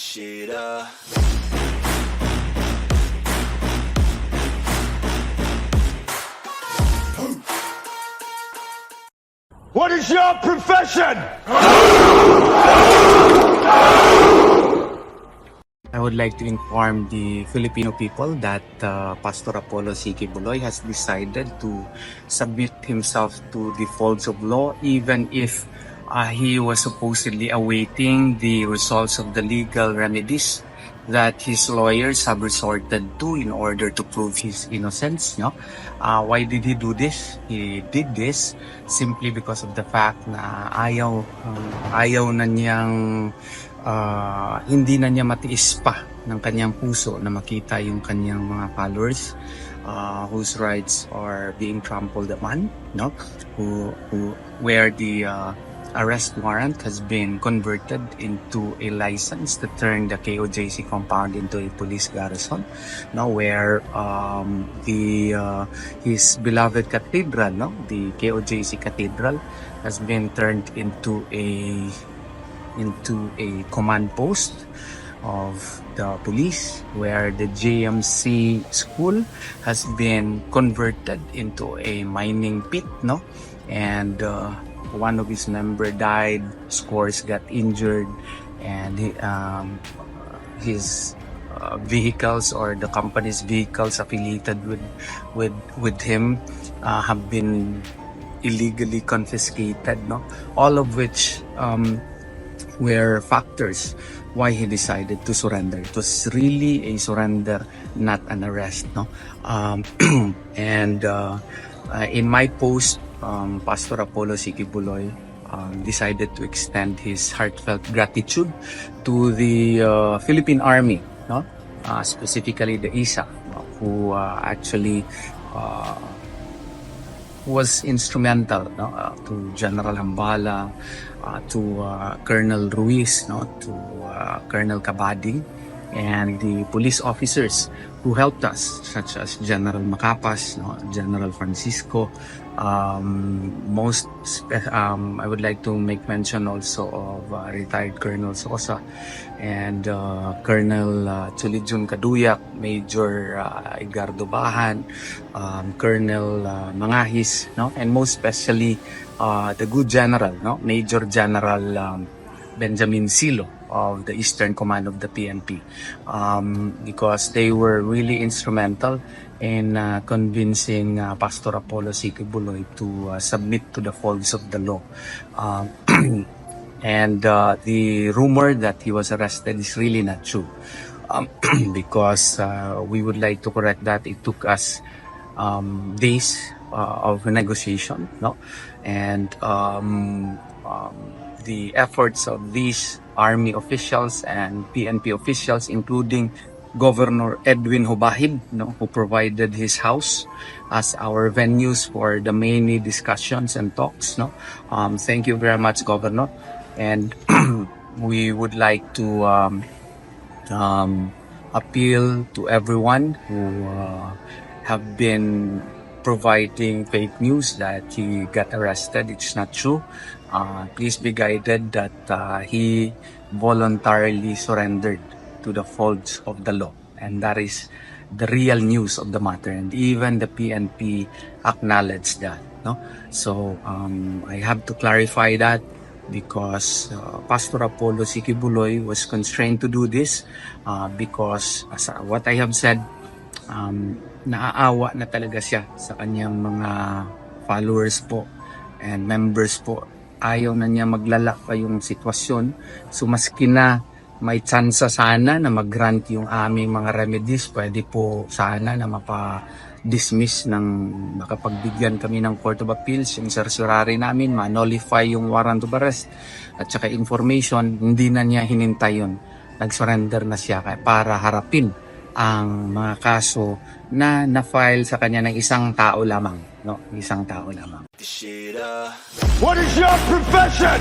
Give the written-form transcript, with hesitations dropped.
shit up. What is your profession? I would like to inform the Filipino people that Pastor Apollo C. Quiboloy has decided to submit himself to the folds of law, even if he was supposedly awaiting the results of the legal remedies that his lawyers have resorted to in order to prove his innocence. No? Why did he do this? He did this simply because of the fact na ayaw na niyang hindi na niya matiis pa ng kanyang puso na makita yung kanyang mga followers whose rights are being trampled upon, no? Where the arrest warrant has been converted into a license to turn the KOJC compound into a police garrison, no? Where his beloved cathedral, no? The KOJC cathedral has been turned into a command post of the police, where the JMC school has been converted into a mining pit, no? And one of his members died, scores got injured, and his vehicles, or the company's vehicles affiliated with him, have been illegally confiscated, no? All of which were factors why he decided to surrender. It was really a surrender, not an arrest, no? And in my post, Pastor Apollo C. Quiboloy decided to extend his heartfelt gratitude to the Philippine Army, no? Specifically the ISA, who actually was instrumental, no? To General Hambala, to Colonel Ruiz, no? To Colonel Cabading, and the police officers who helped us, such as General Macapas, no? General Francisco. I would like to make mention also of retired Colonel Sosa and Colonel Chulijun Kaduyak, Major Edgardo Bahan, Colonel Mangahis, no? And most especially the good general, no? Major General Benjamin Silo of the Eastern Command of the PNP, because they were really instrumental in convincing Pastor Apollo C. Quiboloy to submit to the folds of the law. And the rumor that he was arrested is really not true, because we would like to correct that. It took us days of negotiation, no? And the efforts of these army officials and PNP officials, including Governor Edwin Hobahib, no, who provided his house as our venues for the many discussions and talks, no. Thank you very much, Governor. And we would like to appeal to everyone who have been providing fake news that he got arrested. It's not true. Please be guided that he voluntarily surrendered to the folds of the law, and that is the real news of the matter, and even the PNP acknowledged that, no? So I have to clarify that, because Pastor Apollo C. Quiboloy was constrained to do this because, as what I have said, naaawa na talaga siya sa kanyang mga followers po and members po. Ayaw na niya maglala pa yung sitwasyon. So maski na may tsansa sana na mag-grant yung aming mga remedies, pwede po sana na mapa-dismiss ng makapagbigyan kami ng Court of Appeals, yung certiorari namin, ma-nullify yung warrant of arrest at saka information. Hindi na niya hinintay yun. Nag-surrender na siya para harapin ang mga kaso na na-file sa kanya ng isang tao lamang, no? Isang tao lamang. What is your profession?